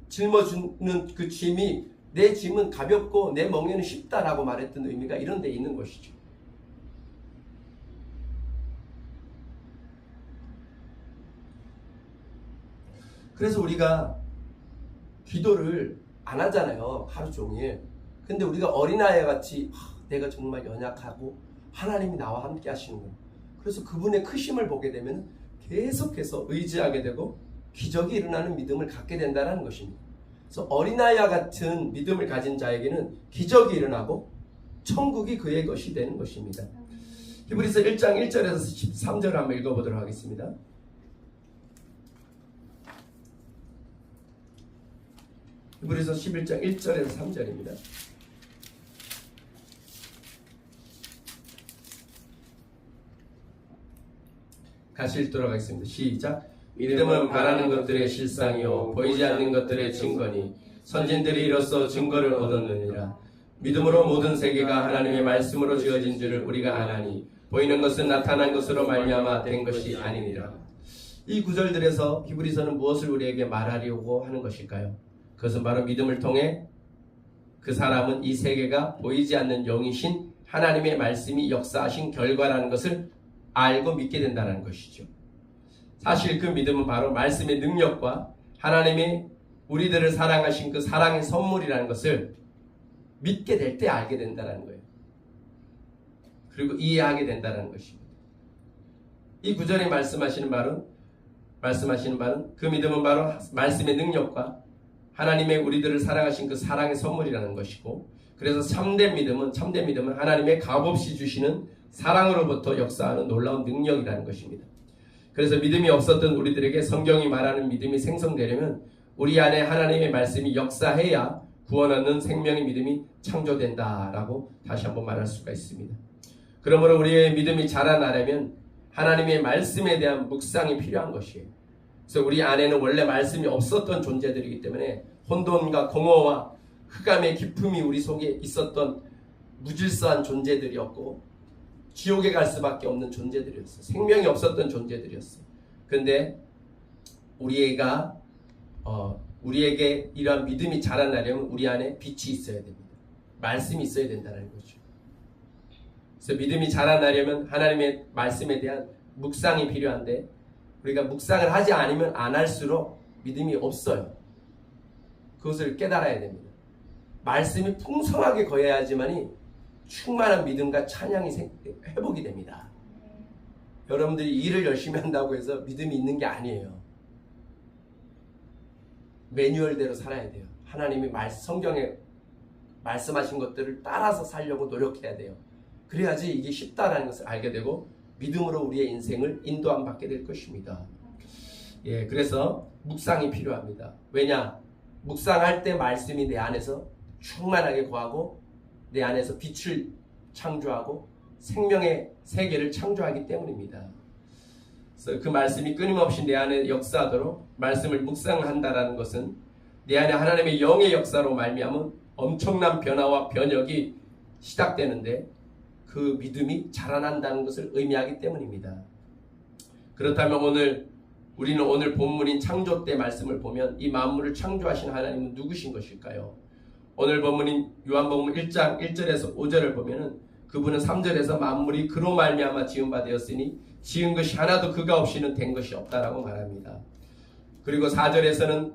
짊어주는 그 짐이 내 짐은 가볍고 내 멍에는 쉽다라고 말했던 의미가 이런 데 있는 것이죠. 그래서 우리가 기도를 안 하잖아요. 하루 종일. 근데 우리가 어린아이 같이 내가 정말 연약하고 하나님이 나와 함께 하시는 거예요. 그래서 그분의 크심을 보게 되면 계속해서 의지하게 되고 기적이 일어나는 믿음을 갖게 된다는 것입니다. 그래서 어린아이와 같은 믿음을 가진 자에게는 기적이 일어나고 천국이 그의 것이 되는 것입니다. 히브리서 1장 1절에서 13절 한번 읽어보도록 하겠습니다. 히브리서 11장 1절에서 3절입니다. 같이 읽도록 하겠습니다. 시작. 믿음은 바라는 것들의 실상이요 보이지 않는 것들의 증거니 선진들이 이로써 증거를 얻었느니라. 믿음으로 모든 세계가 하나님의 말씀으로 지어진 줄을 우리가 아나니 보이는 것은 나타난 것으로 말미암아 된 것이 아니니라. 이 구절들에서 히브리서는 무엇을 우리에게 말하려고 하는 것일까요? 그것은 바로 믿음을 통해 그 사람은 이 세계가 보이지 않는 영이신 하나님의 말씀이 역사하신 결과라는 것을 알고 믿게 된다는 것이죠. 사실 그 믿음은 바로 말씀의 능력과 하나님이 우리들을 사랑하신 그 사랑의 선물이라는 것을 믿게 될 때 알게 된다는 거예요. 그리고 이해하게 된다는 것입니다. 이 구절에 말씀하시는 바는 그 믿음은 바로 말씀의 능력과 하나님의 우리들을 사랑하신 그 사랑의 선물이라는 것이고, 그래서 참된 믿음은 하나님의 값없이 주시는 사랑으로부터 역사하는 놀라운 능력이라는 것입니다. 그래서 믿음이 없었던 우리들에게 성경이 말하는 믿음이 생성되려면 우리 안에 하나님의 말씀이 역사해야 구원 얻는 생명의 믿음이 창조된다라고 다시 한번 말할 수가 있습니다. 그러므로 우리의 믿음이 자라나려면 하나님의 말씀에 대한 묵상이 필요한 것이에요. 그래서 우리 안에는 원래 말씀이 없었던 존재들이기 때문에 혼돈과 공허와 흑암의 기품이 우리 속에 있었던 무질서한 존재들이었고 지옥에 갈 수밖에 없는 존재들이었어요. 생명이 없었던 존재들이었어요. 그런데 우리에게 이러한 믿음이 자라나려면 우리 안에 빛이 있어야 됩니다. 말씀이 있어야 된다는 거죠. 그래서 믿음이 자라나려면 하나님의 말씀에 대한 묵상이 필요한데 우리가 묵상을 하지 않으면 안 할수록 믿음이 없어요. 그것을 깨달아야 됩니다. 말씀이 풍성하게 거해야지만이 충만한 믿음과 찬양이 회복이 됩니다. 여러분들이 일을 열심히 한다고 해서 믿음이 있는 게 아니에요. 매뉴얼대로 살아야 돼요. 하나님이 성경에 말씀하신 것들을 따라서 살려고 노력해야 돼요. 그래야지 이게 쉽다라는 것을 알게 되고 믿음으로 우리의 인생을 인도함 받게 될 것입니다. 그래서 묵상이 필요합니다. 왜냐? 묵상할 때 말씀이 내 안에서 충만하게 거하고 내 안에서 빛을 창조하고 생명의 세계를 창조하기 때문입니다. 그래서 그 말씀이 끊임없이 내 안에 역사하도록 말씀을 묵상한다라는 것은 내 안에 하나님의 영의 역사로 말미암은 엄청난 변화와 변혁이 시작되는데 그 믿음이 자라난다는 것을 의미하기 때문입니다. 그렇다면 우리는 오늘 본문인 창조 때 말씀을 보면 이 만물을 창조하신 하나님은 누구신 것일까요? 오늘 본문인 요한복음 1장 1절에서 5절을 보면은 그분은 3절에서 만물이 그로 말미암아 지은 바 되었으니 지은 것이 하나도 그가 없이는 된 것이 없다라고 말합니다. 그리고 4절에서는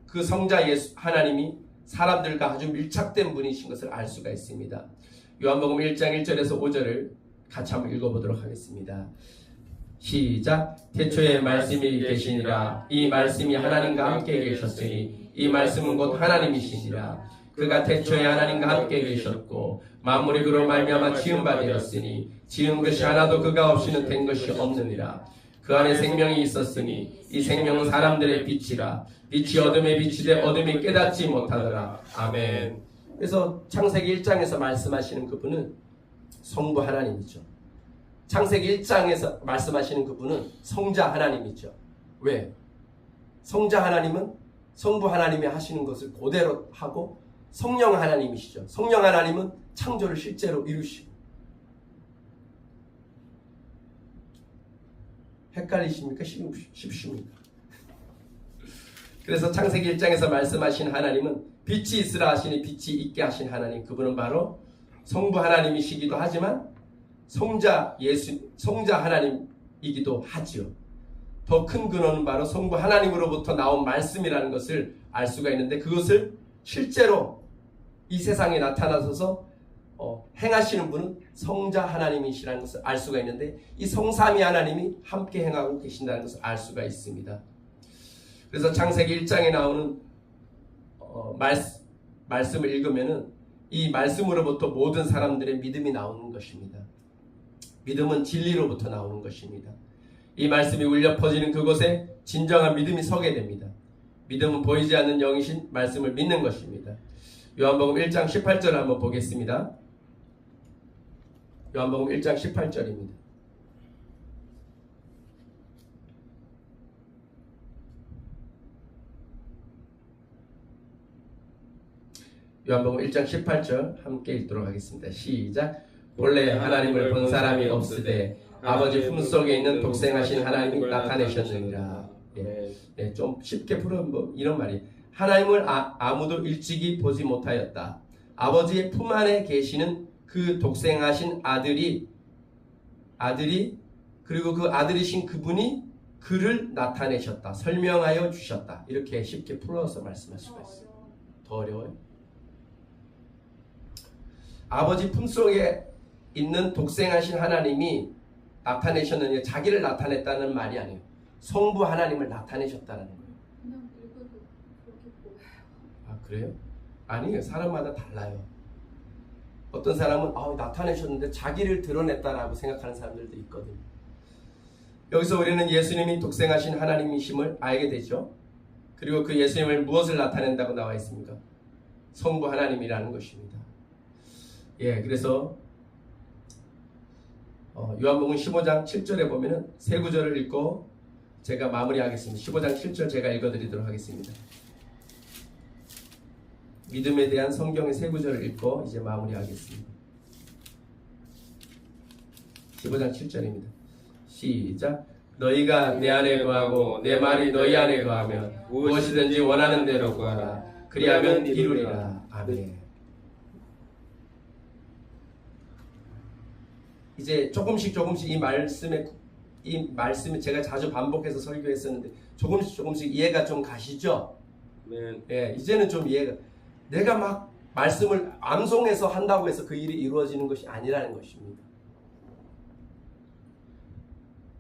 그 성자 예수 하나님이 사람들과 아주 밀착된 분이신 것을 알 수가 있습니다. 요한복음 1장 1절에서 5절을 같이 한번 읽어보도록 하겠습니다. 시작. 태초에 말씀이 계시니라. 이 말씀이 하나님과 함께 계셨으니 이 말씀은 곧 하나님이시니라. 그가 태초에 하나님과 함께 계셨고 만물이 그로 말미암아 지은 바 되었으니 지은 것이 하나도 그가 없이는 된 것이 없느니라. 그 안에 생명이 있었으니 이 생명은 사람들의 빛이라. 빛이 어둠에 비치되 어둠이 깨닫지 못하더라. 아멘. 그래서 창세기 1장에서 말씀하시는 그분은 성부 하나님이죠. 창세기 1장에서 말씀하시는 그분은 성자 하나님이죠. 왜? 성자 하나님은 성부 하나님이 하시는 것을 그대로 하고 성령 하나님이시죠. 성령 하나님은 창조를 실제로 이루시고. 헷갈리십니까? 쉽습니까? 그래서 창세기 1장에서 말씀하신 하나님은 빛이 있으라 하시니 빛이 있게 하신 하나님, 그분은 바로 성부 하나님이시기도 하지만 성자 하나님이기도 하지요. 더 큰 근원은 바로 성부 하나님으로부터 나온 말씀이라는 것을 알 수가 있는데 그것을 실제로 이 세상에 나타나셔서 행하시는 분은 성자 하나님이시라는 것을 알 수가 있는데 이 성삼위 하나님이 함께 행하고 계신다는 것을 알 수가 있습니다. 그래서 창세기 1장에 나오는 말씀을 읽으면은 이 말씀으로부터 모든 사람들의 믿음이 나오는 것입니다. 믿음은 진리로부터 나오는 것입니다. 이 말씀이 울려 퍼지는 그곳에 진정한 믿음이 서게 됩니다. 믿음은 보이지 않는 영이신 말씀을 믿는 것입니다. 요한복음 1장 18절을 한번 보겠습니다. 요한복음 1장 18절입니다. 요한복음 1장 18절 함께 읽도록 하겠습니다. 시작. 본래 하나님을 본 사람이 없으되 아버지 품속에 있는 독생하신 하나님이 나타내셨느니라. 좀 쉽게 풀어보면 이런 말이에요. 하나님을 아무도 일찍이 보지 못하였다. 아버지의 품 안에 계시는 그 독생하신 아들이 그리고 그 아들이신 그분이 그를 나타내셨다. 설명하여 주셨다. 이렇게 쉽게 풀어서 말씀할 수가 있어요. 더 어려워요? 아버지 품속에 있는 독생하신 하나님이 나타내셨느냐, 자기를 나타냈다는 말이 아니에요. 성부 하나님을 나타내셨다는 거예요. 그냥 읽어도 그렇게 보여요. 아, 그래요? 아니에요. 사람마다 달라요. 어떤 사람은 나타내셨는데 자기를 드러냈다라고 생각하는 사람들도 있거든요. 여기서 우리는 예수님이 독생하신 하나님이심을 알게 되죠. 그리고 그 예수님을 무엇을 나타낸다고 나와 있습니까? 성부 하나님이라는 것입니다. 그래서 요한복음 15장 7절에 보면은 세 구절을 읽고 제가 마무리하겠습니다. 15장 7절 제가 읽어드리도록 하겠습니다. 믿음에 대한 성경의 세 구절을 읽고 이제 마무리하겠습니다. 15장 7절입니다. 시작. 너희가 내 안에 거하고 내 말이 너희 안에 거하면 무엇이든지 원하는 대로 구하라. 그리하면 이루리라. 아멘. 이제 조금씩 이 말씀을 제가 자주 반복해서 설교했었는데 조금씩 이해가 좀 가시죠? 네. 이제는 좀 이해가. 내가 막 말씀을 암송해서 한다고 해서 그 일이 이루어지는 것이 아니라는 것입니다.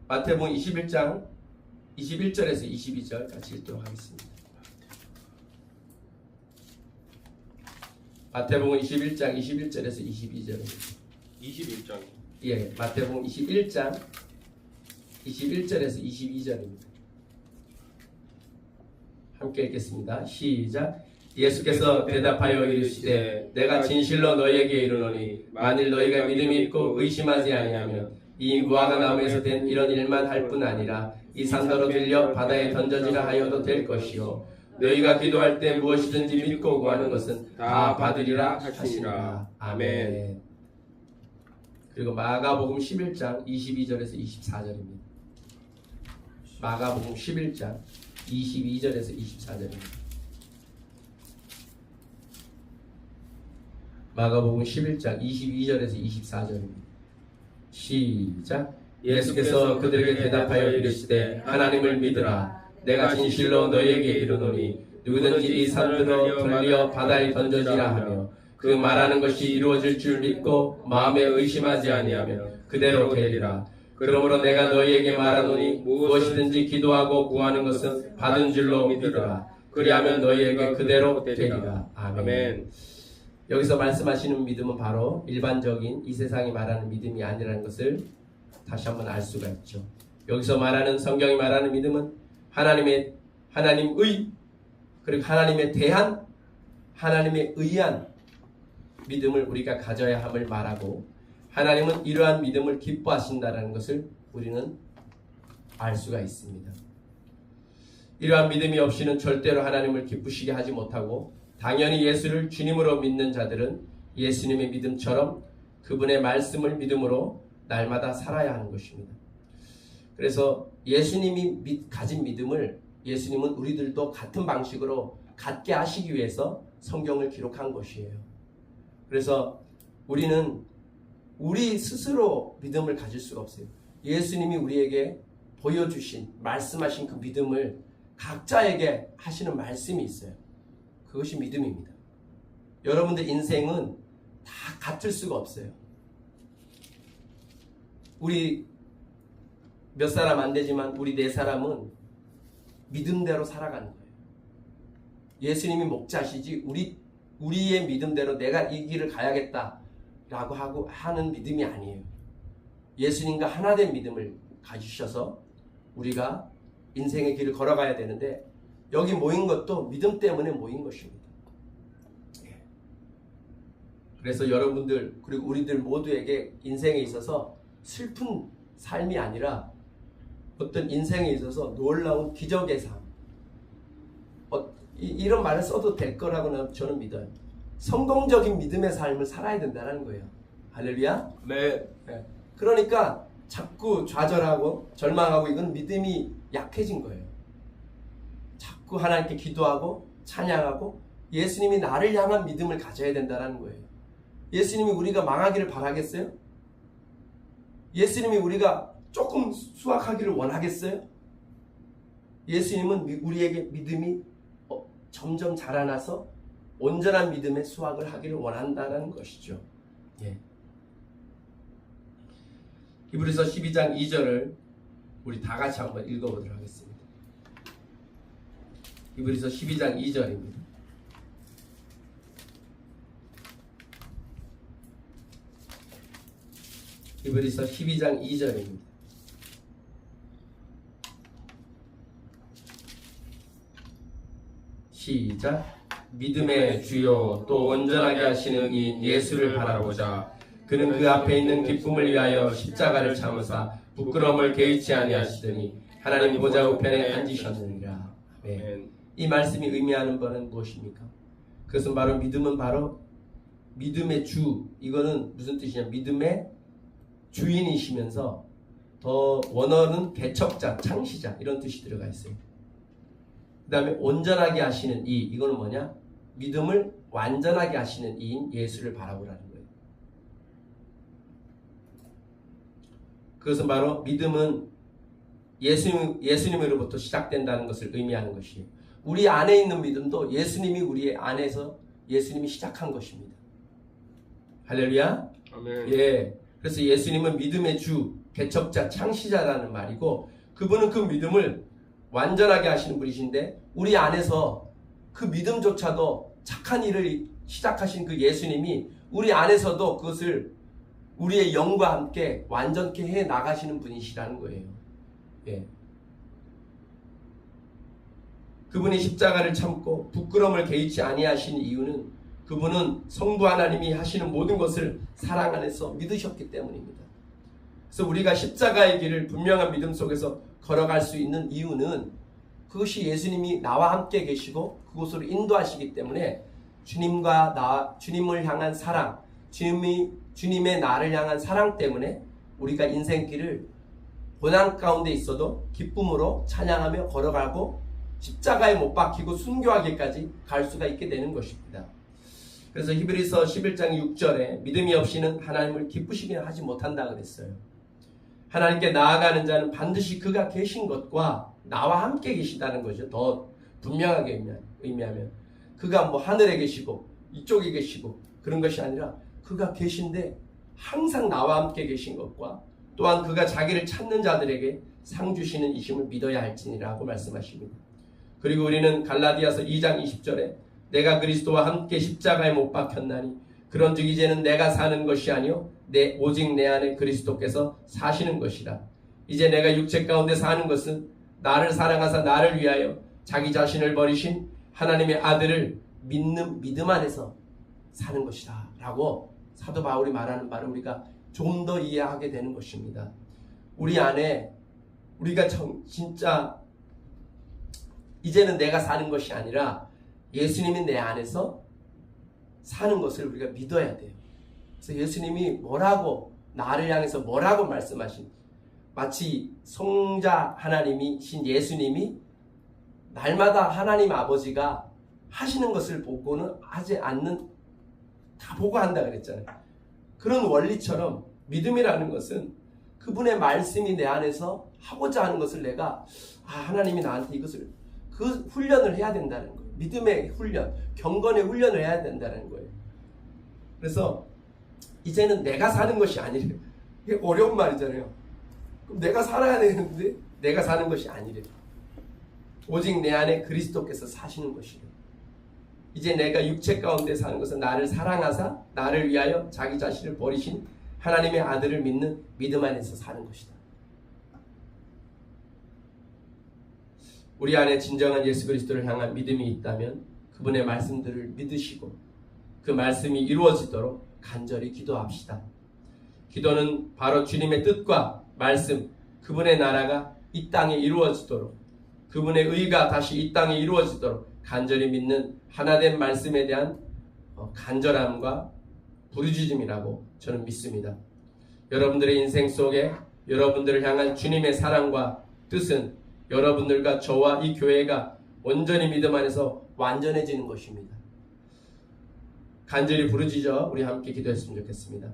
마태복음 21장 21절에서 22절 같이 읽도록 하겠습니다. 마태복음 21장 21절에서 22절입니다. 21장. 마태복음 21장 21절에서 22절입니다. 함께 읽겠습니다. 시작. 예수께서 대답하여 이르시되 내가 진실로 너희에게 이르노니 만일 너희가 믿음이 있고 의심하지 아니하면 이 무화과 나무에서 된 이런 일만 할 뿐 아니라 이 산더러 들려 바다에 던져지라 하여도 될 것이요 너희가 기도할 때 무엇이든지 믿고 구하는 것은 다 받으리라 하시니라. 아멘. 그리고 마가복음 11장 22절에서 24절입니다. 마가복음 11장 22절에서 24절입니다. 마가복음 11장 22절에서 24절입니다. 시작. 예수께서 그들에게 대답하여 이르시되 하나님을 믿으라. 내가 진실로 너희에게 이르노니 누구든지 이 산들어 돌려 바다에 던져지라 하며 그 말하는 것이 이루어질 줄 믿고 마음에 의심하지 아니하며 그대로 되리라. 그러므로 내가 너희에게 말하노니 무엇이든지 기도하고 구하는 것은 받은 줄로 믿으라. 그리하면 너희에게 그대로 되리라. 아멘. 여기서 말씀하시는 믿음은 바로 일반적인 이 세상이 말하는 믿음이 아니라는 것을 다시 한번 알 수가 있죠. 여기서 말하는, 성경이 말하는 믿음은 하나님의 그리고 하나님에 대한, 하나님에 의한 믿음을 우리가 가져야 함을 말하고, 하나님은 이러한 믿음을 기뻐하신다는 것을 우리는 알 수가 있습니다. 이러한 믿음이 없이는 절대로 하나님을 기쁘시게 하지 못하고, 당연히 예수를 주님으로 믿는 자들은 예수님의 믿음처럼 그분의 말씀을 믿음으로 날마다 살아야 하는 것입니다. 그래서 예수님이 가진 믿음을 예수님은 우리들도 같은 방식으로 갖게 하시기 위해서 성경을 기록한 것이에요. 그래서 우리는 우리 스스로 믿음을 가질 수가 없어요. 예수님이 우리에게 보여주신, 말씀하신 그 믿음을 각자에게 하시는 말씀이 있어요. 그것이 믿음입니다. 여러분들 인생은 다 같을 수가 없어요. 우리 몇 사람 안 되지만 우리 네 사람은 믿음대로 살아가는 거예요. 예수님이 목자시지 우리의 믿음대로 내가 이 길을 가야겠다라고 하는 믿음이 아니에요. 예수님과 하나된 믿음을 가지셔서 우리가 인생의 길을 걸어가야 되는데, 여기 모인 것도 믿음 때문에 모인 것입니다. 그래서 여러분들 그리고 우리들 모두에게 인생에 있어서 슬픈 삶이 아니라 어떤 인생에 있어서 놀라운 기적의 삶, 이런 말을 써도 될 거라고 저는 믿어요. 성공적인 믿음의 삶을 살아야 된다는 거예요. 할렐루야. 네. 그러니까 자꾸 좌절하고 절망하고 이건 믿음이 약해진 거예요. 자꾸 하나님께 기도하고 찬양하고 예수님이 나를 향한 믿음을 가져야 된다는 거예요. 예수님이 우리가 망하기를 바라겠어요? 예수님이 우리가 조금 수확하기를 원하겠어요? 예수님은 우리에게 믿음이 점점 자라나서 온전한 믿음의 수확을 하기를 원한다는 것이죠. 예. 히브리서 12장 2절을 우리 다 같이 한번 읽어보도록 하겠습니다. 히브리서 12장 2절입니다. 히브리서 12장 2절입니다. 시작. 믿음의 주요 또 온전하게 하시는 이 예수를 바라보자. 그는 그 앞에 있는 기쁨을 위하여 십자가를 참으사 부끄러움을 개의치 아니하시더니 하나님 보좌 우편에 앉으셨느니라. 네. 이 말씀이 의미하는 바는 무엇입니까? 그것은 바로 믿음은 바로 믿음의 주, 이거는 무슨 뜻이냐, 믿음의 주인이시면서 더 원어는 개척자, 창시자 이런 뜻이 들어가 있어요. 그 다음에 온전하게 하시는 이, 이거는 뭐냐, 믿음을 완전하게 하시는 이인 예수를 바라보라는 거예요. 그것은 바로 믿음은 예수님으로부터 시작된다는 것을 의미하는 것이에요. 우리 안에 있는 믿음도 예수님이 우리 안에서 예수님이 시작한 것입니다. 할렐루야. 아멘. 예. 그래서 예수님은 믿음의 주, 개척자, 창시자라는 말이고, 그분은 그 믿음을 완전하게 하시는 분이신데, 우리 안에서 그 믿음조차도 착한 일을 시작하신 그 예수님이 우리 안에서도 그것을 우리의 영과 함께 완전케 해 나가시는 분이시라는 거예요. 예. 그분이 십자가를 참고 부끄러움을 개의치 아니하신 이유는 그분은 성부 하나님이 하시는 모든 것을 사랑 안에서 믿으셨기 때문입니다. 그래서 우리가 십자가의 길을 분명한 믿음 속에서 걸어갈 수 있는 이유는 그것이 예수님이 나와 함께 계시고 그곳으로 인도하시기 때문에 주님을 향한 사랑, 주님의 나를 향한 사랑 때문에 우리가 인생길을 고난 가운데 있어도 기쁨으로 찬양하며 걸어가고 십자가에 못 박히고 순교하기까지 갈 수가 있게 되는 것입니다. 그래서 히브리서 11장 6절에 믿음이 없이는 하나님을 기쁘시게 하지 못한다 그랬어요. 하나님께 나아가는 자는 반드시 그가 계신 것과 나와 함께 계시다는 것이죠. 더 분명하게 의미하면 그가 뭐 하늘에 계시고 이쪽에 계시고 그런 것이 아니라 그가 계신데 항상 나와 함께 계신 것과 또한 그가 자기를 찾는 자들에게 상 주시는 이심을 믿어야 할지니라고 말씀하십니다. 그리고 우리는 갈라디아서 2장 20절에 내가 그리스도와 함께 십자가에 못 박혔나니 그런즉 이제는 내가 사는 것이 아니요 오직 내 안에 그리스도께서 사시는 것이라. 이제 내가 육체 가운데 사는 것은 나를 사랑하사 나를 위하여 자기 자신을 버리신 하나님의 아들을 믿는 믿음 안에서 사는 것이다 라고 사도 바울이 말하는 바를 우리가 좀 더 이해하게 되는 것입니다. 우리 안에 우리가 진짜 이제는 내가 사는 것이 아니라 예수님이 내 안에서 사는 것을 우리가 믿어야 돼요. 그래서 예수님이 뭐라고 나를 향해서 뭐라고 말씀하신 마치 성자 하나님이신 예수님이 날마다 하나님 아버지가 하시는 것을 보고는 하지 않는 다 보고 한다 그랬잖아요. 그런 원리처럼 믿음이라는 것은 그분의 말씀이 내 안에서 하고자 하는 것을 내가 하나님이 나한테 이것을 그 훈련을 해야 된다는 거예요. 믿음의 훈련, 경건의 훈련을 해야 된다는 거예요. 그래서 이제는 내가 사는 것이 아니래요. 이게 어려운 말이잖아요. 그럼 내가 살아야 되는데 내가 사는 것이 아니래요. 오직 내 안에 그리스도께서 사시는 것이래요. 이제 내가 육체 가운데 사는 것은 나를 사랑하사 나를 위하여 자기 자신을 버리신 하나님의 아들을 믿는 믿음 안에서 사는 것이다. 우리 안에 진정한 예수 그리스도를 향한 믿음이 있다면 그분의 말씀들을 믿으시고 그 말씀이 이루어지도록 간절히 기도합시다. 기도는 바로 주님의 뜻과 말씀, 그분의 나라가 이 땅에 이루어지도록 그분의 의가 다시 이 땅에 이루어지도록 간절히 믿는 하나된 말씀에 대한 간절함과 부르짖음이라고 저는 믿습니다. 여러분들의 인생 속에 여러분들을 향한 주님의 사랑과 뜻은 여러분들과 저와 이 교회가 온전히 믿음 안에서 완전해지는 것입니다. 간절히 부르짖어 우리 함께 기도했으면 좋겠습니다.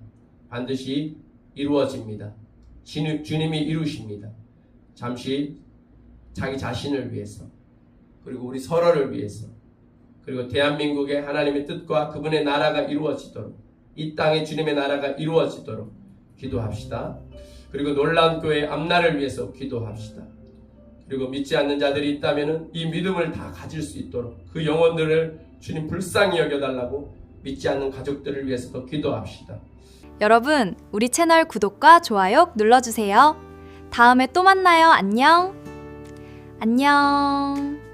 반드시 이루어집니다. 주님이 이루십니다. 잠시 자기 자신을 위해서 그리고 우리 서로를 위해서 그리고 대한민국의 하나님의 뜻과 그분의 나라가 이루어지도록 이 땅에 주님의 나라가 이루어지도록 기도합시다. 그리고 놀라운 교회의 앞날을 위해서 기도합시다. 그리고 믿지 않는 자들이 있다면 이 믿음을 다 가질 수 있도록 그 영혼들을 주님 불쌍히 여겨달라고 믿지 않는 가족들을 위해서도 기도합시다. 여러분, 우리 채널 구독과 좋아요 눌러주세요. 다음에 또 만나요. 안녕. 안녕.